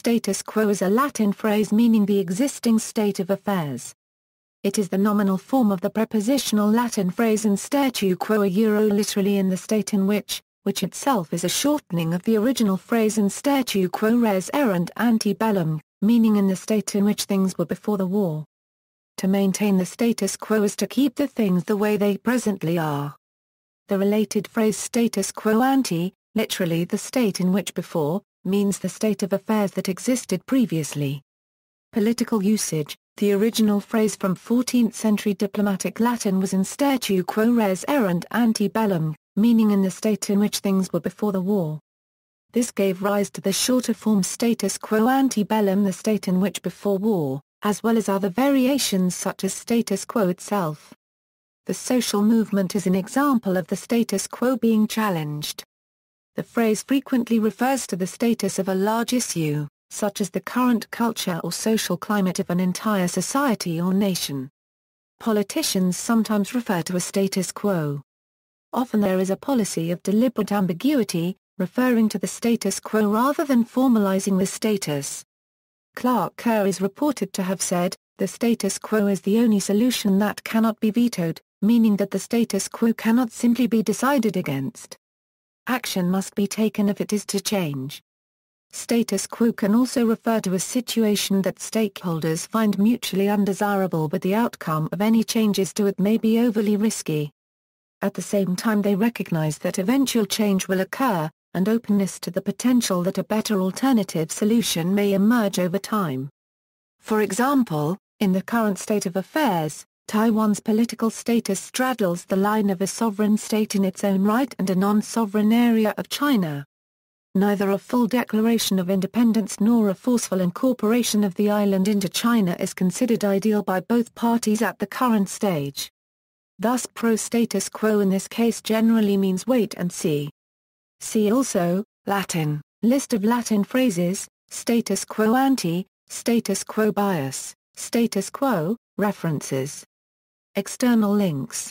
Status quo is a Latin phrase meaning the existing state of affairs. It is the nominal form of the prepositional Latin phrase in statu quo literally in the state in which itself is a shortening of the original phrase in statu quo res erant ante bellum, meaning in the state in which things were before the war. To maintain the status quo is to keep the things the way they presently are. The related phrase status quo ante, literally the state in which before, means the state of affairs that existed previously. Political usage. The original phrase from 14th century diplomatic Latin was in statu quo res erant ante bellum, meaning in the state in which things were before the war. This gave rise to the shorter form status quo ante bellum, the state in which before war, as well as other variations such as status quo itself. The social movement is an example of the status quo being challenged. The phrase frequently refers to the status of a large issue, such as the current culture or social climate of an entire society or nation. Politicians sometimes refer to a status quo. Often there is a policy of deliberate ambiguity, referring to the status quo rather than formalizing the status. Clark Kerr is reported to have said, "The status quo is the only solution that cannot be vetoed," meaning that the status quo cannot simply be decided against. Action must be taken if it is to change. Status quo can also refer to a situation that stakeholders find mutually undesirable but the outcome of any changes to it may be overly risky. At the same time they recognize that eventual change will occur, and openness to the potential that a better alternative solution may emerge over time. For example, in the current state of affairs, Taiwan's political status straddles the line of a sovereign state in its own right and a non-sovereign area of China. Neither a full declaration of independence nor a forceful incorporation of the island into China is considered ideal by both parties at the current stage. Thus pro-status quo in this case generally means wait and see. See also, Latin, list of Latin phrases, status quo ante, status quo bias, status quo, references. External links.